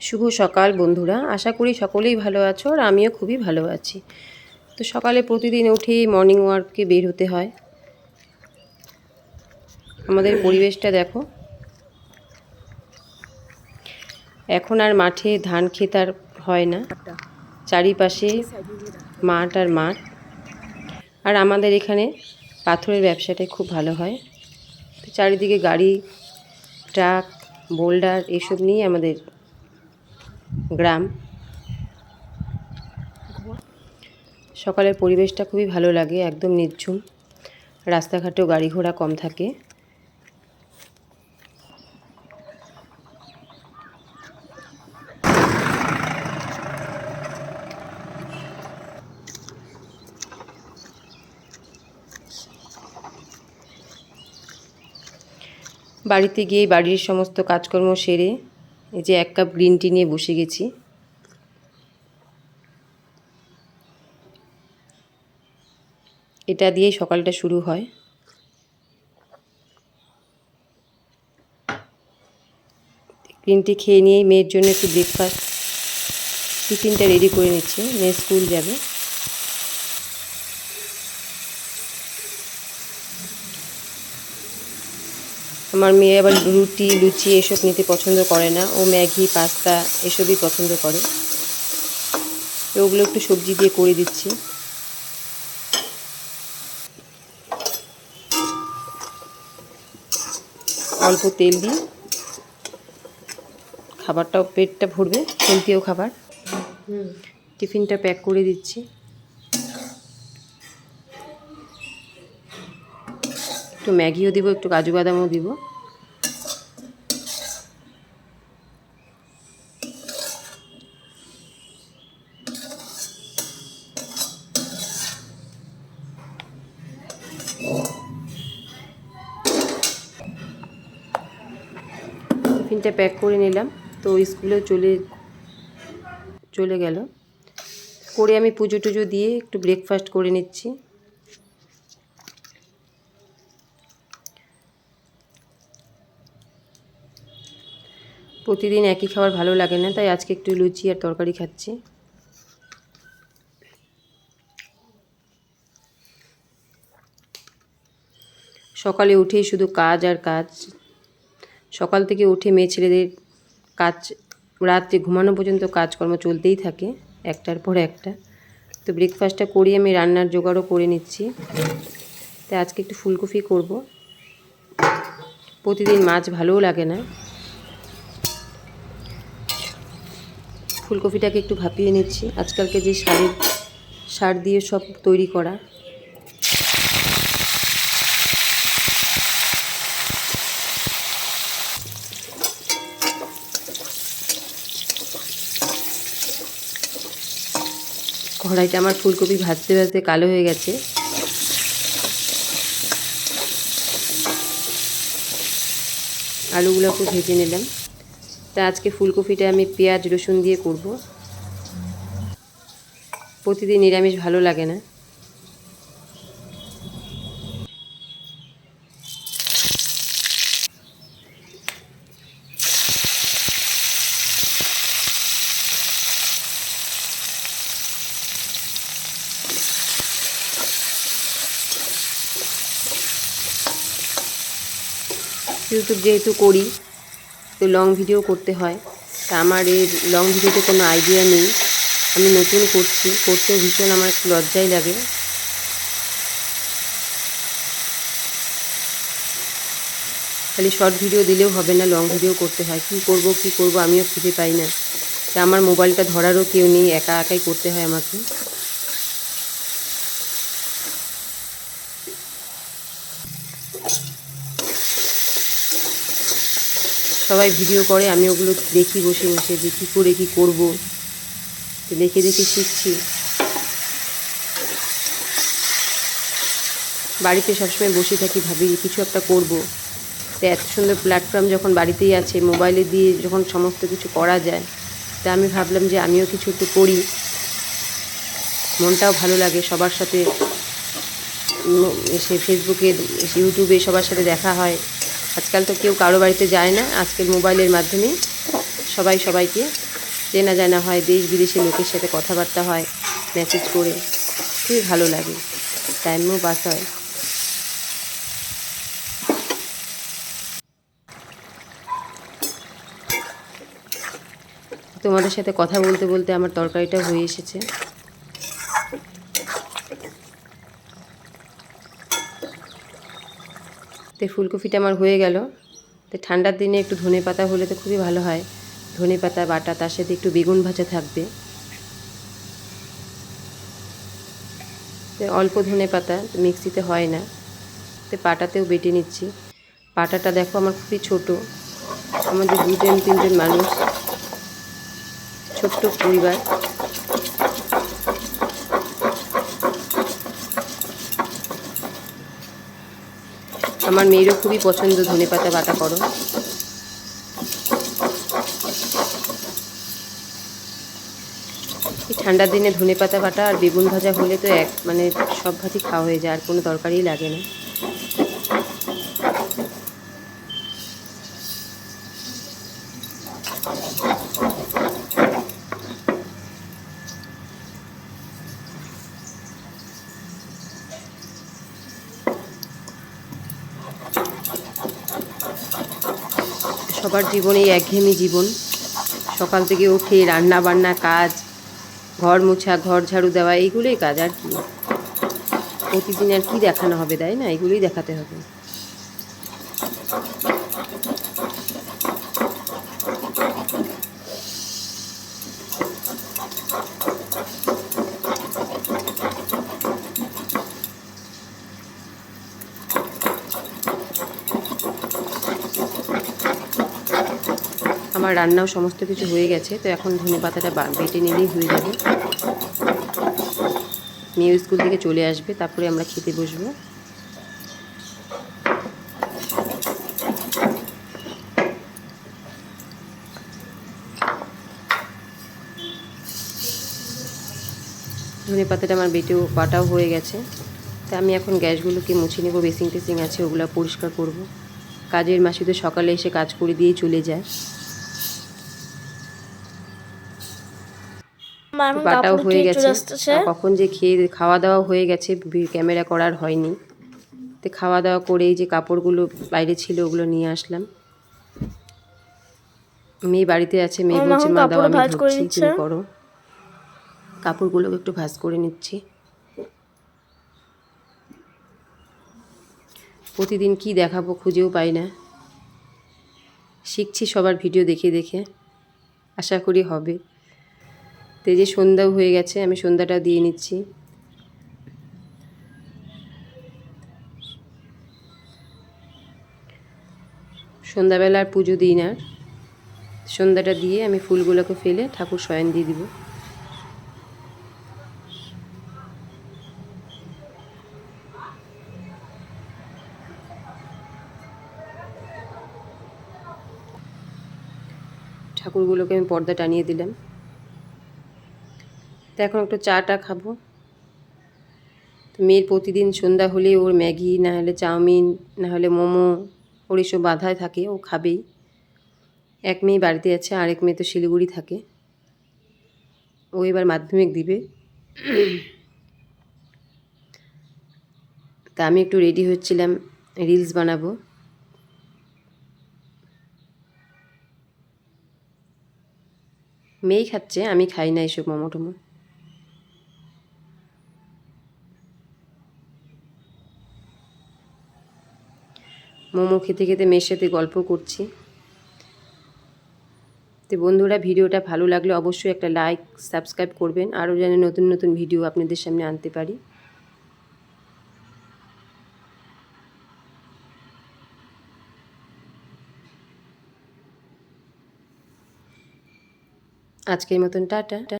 শুভ সকাল বন্ধুরা, আশা করি সকলেই ভালো আছো আর আমিও খুবই ভালো আছি। তো সকালে প্রতিদিন উঠেই মর্নিং ওয়ার্কে বের হতে হয়। আমাদের পরিবেশটা দেখো, এখন আর মাঠে ধান ক্ষেত আর হয় না, চারিপাশে মাঠ আর মাঠ। আর আমাদের এখানে পাথরের ব্যবসাটাই খুব ভালো হয়। তো চারিদিকে গাড়ি, ট্রাক, বোল্ডার এসব নিয়ে আমাদের গ্রাম। সকালের পরিবেশটা খুবই ভালো লাগে, একদম নির্ঝুম, রাস্তাঘাটেও গাড়ি ঘোড়া কম থাকে। বাড়িতে গিয়ে বাড়ির সমস্ত কাজকর্ম সেরে এই যে 1 কাপ গ্রিন টি নিয়ে বসে গেছি। এটা দিয়েই সকালটা শুরু হয়। গ্রিন টি খেয়ে নিয়েই মেয়ের জন্য একটু ব্রেকফাস্ট টিফিনটা রেডি করে নিচ্ছি, মেয়ে স্কুল যাবে। আমার মেয়ে আবার রুটি লুচি এসব নিতে পছন্দ করে না, ও ম্যাগি পাস্তা এসবই পছন্দ করে। তো ওগুলো একটু সবজি দিয়ে করে দিচ্ছি। অল্প তেল দিই, খাবারটাও পেটটা ভরবে, হেলদিও খাবার। টিফিনটা প্যাক করে দিচ্ছি। একটু ম্যাগিও দিব, একটু কাজু বাদামও দিব। টিফিনটা প্যাক করে নিলাম, তো স্কুলেও চলে গেল। করে আমি পুজো টুজো দিয়ে একটু ব্রেকফাস্ট করে নিচ্ছি। প্রতিদিন একই খাবার ভালো লাগে না, তাই আজকে একটু লুচি আর তরকারি খাচ্ছি। সকালে উঠেই শুধু কাজ আর কাজ। সকাল থেকে উঠে মেয়ে ছেলেদের কাজ, রাত্রে ঘুমানো পর্যন্ত কাজকর্ম চলতেই থাকে, একটার পর একটা। তো ব্রেকফাস্টটা করি, আমি রান্নার জোগাড়ও করে নিচ্ছি। তাই আজকে একটু ফুলকপি করব। প্রতিদিন মাছ ভালোও লাগে না। ফুলকপিটাকে একটু ভাপিয়ে নিচ্ছি। আজকালকে যে সার দিয়ে সব তৈরি করা। কড়াইটা আমার ফুলকপি ভাজতে ভাজতে কালো হয়ে গেছে। আলুগুলোকে ভেজে নিলাম। তা আজকে ফুলকপিটা আমি পেঁয়াজ রসুন দিয়ে করব। প্রতিদিন নিরামিষ ভালো লাগে না। ইউটিউব যেহেতু করি, তো লং ভিডিও করতে হয়। তা আমার এই লং ভিডিওতে কোনো আইডিয়া নেই, আমি নতুন করছি, করতেও ভীষণ আমার একটু লজ্জাই লাগে। খালি শর্ট ভিডিও দিলেও হবে না, লং ভিডিও করতে হয়। কী করব আমিও খুঁজে পাই না। তা আমার মোবাইলটা ধরারও কেউ নেই, একা একাই করতে হয় আমাকে। সবাই ভিডিও করে, আমি ওগুলো দেখি বসে বসে, যে কী করে কী করবো, দেখে দেখে শিখছি। বাড়িতে সবসময় বসে থাকি, ভাবি কিছু একটা করব। তো এত সুন্দর প্ল্যাটফর্ম যখন বাড়িতেই আছে, মোবাইলে দিয়ে যখন সমস্ত কিছু করা যায়, তা আমি ভাবলাম যে আমিও কিছু একটু করি, মনটাও ভালো লাগে। সবার সাথে সে ফেসবুকে ইউটিউবে সবার সাথে দেখা হয়। আজকাল তো কেউ কারো বাড়িতে যায় না, আজকাল মোবাইলের মাধ্যমে সবাই সবাইকে চেনা জানা হয়, দেশ বিদেশের লোকের সাথে কথাবার্তা হয় মেসেজ করে, খুবই ভালো লাগে, টাইমও পাস হয়। তোমাদের সাথে কথা বলতে বলতে আমার তরকারিটা হয়ে এসেছে। তো ফুলকপিটা আমার হয়ে গেল। তো ঠান্ডার দিনে একটু ধনেপাতা হলে তো খুবই ভালো হয়, ধনেপাতা বাটা, তার সাথে একটু বেগুন ভাজা থাকবে। তো অল্প ধনেপাতা মিক্সিতে হয় না, তো পাটাতেও বেটে নিচ্ছি। পাটাটা দেখো আমার খুবই ছোট, আমাদের 2-3 মানুষ, ছোট্ট পরিবার। আমার মেয়েরও খুবই পছন্দ ধনেপাতা বাটা করো। এই ঠান্ডার দিনে ধনেপাতা বাটা আর বেগুন ভাজা হলে তো মানে সব ভাতই খাওয়া হয়ে যায়, আর কোনো তরকারিই লাগে না। সবার জীবনেই একঘেয়েমি জীবন, সকাল থেকে উঠে রান্না বান্না কাজ, ঘর মোছা, ঘর ঝাড়ু দেওয়া, এইগুলোই কাজ, আর কি। প্রতিদিন আর কি দেখানো হবে, তাই না? এগুলোই দেখাতে হবে। আমার রান্নাও সমস্ত কিছু হয়ে গেছে, তো এখন ধনেপাতাটা বেটে নিলেই হয়ে যাবে। মেয়ে স্কুল থেকে চলে আসবে, তারপরে আমরা খেতে বসবো। ধনেপাতাটা আমার বেটেও বাটাও হয়ে গেছে, তা আমি এখন গ্যাসগুলোকে মুছে নেব, বেসিং টেসিং আছে ওগুলো পরিষ্কার করব। কাজের মাসি তো সকালে এসে কাজ করে দিয়েই চলে যায়। বাটাও হয়ে গেছে, কখন যে খাওয়া দাওয়া হয়ে গেছে, ক্যামেরা করার হয়নি। তো খাওয়া দাওয়া করেই যে কাপড়গুলো বাইরে ছিল ওগুলো নিয়ে আসলাম। মেয়ে বাড়িতে আছে, মেয়ে বলছে মা দাও আমি ধরছি, তুমি করো। কাপড়গুলোকে একটু ভাঁজ করে নিচ্ছি। প্রতিদিন কি দেখাবো খুঁজেও পাই না, শিখছি সবার ভিডিও দেখে দেখে, আশা করি হবে। তো এই যে সন্ধ্যাও হয়ে গেছে, আমি সন্ধ্যাটা দিয়ে নিচ্ছি। সন্ধ্যাবেলা আর পুজো দিই না, সন্ধ্যাটা দিয়ে আমি ফুলগুলোকে ফেলে ঠাকুর শয়ন দিয়ে দিব। ঠাকুরগুলোকে আমি পর্দা টানিয়ে দিলাম। তো এখন একটু চাটা খাবো। তো মেয়ের প্রতিদিন সন্ধ্যা হলে ওর ম্যাগি, না হলে চাউমিন, না হলে মোমো, ওর এসব বাধায় থাকে, ও খাবেই। এক মেয়ে বাড়িতে আছে, আরেক মেয়ে তো শিলিগুড়ি থাকে, ও এবার মাধ্যমিক দিবে। তা আমি একটু রেডি হচ্ছিলাম, রিলস বানাবো। মেয়েই খাচ্ছে, আমি খাই না এসব মোমো টোমো। মোমো খেতে খেতে মেয়ের সাথে গল্প করছি। তো বন্ধুরা, ভিডিওটা ভালো লাগলে অবশ্যই একটা লাইক, সাবস্ক্রাইব করবেন, আরও যেন নতুন নতুন ভিডিও আপনাদের সামনে আনতে পারি। আজকের মতন টাটা।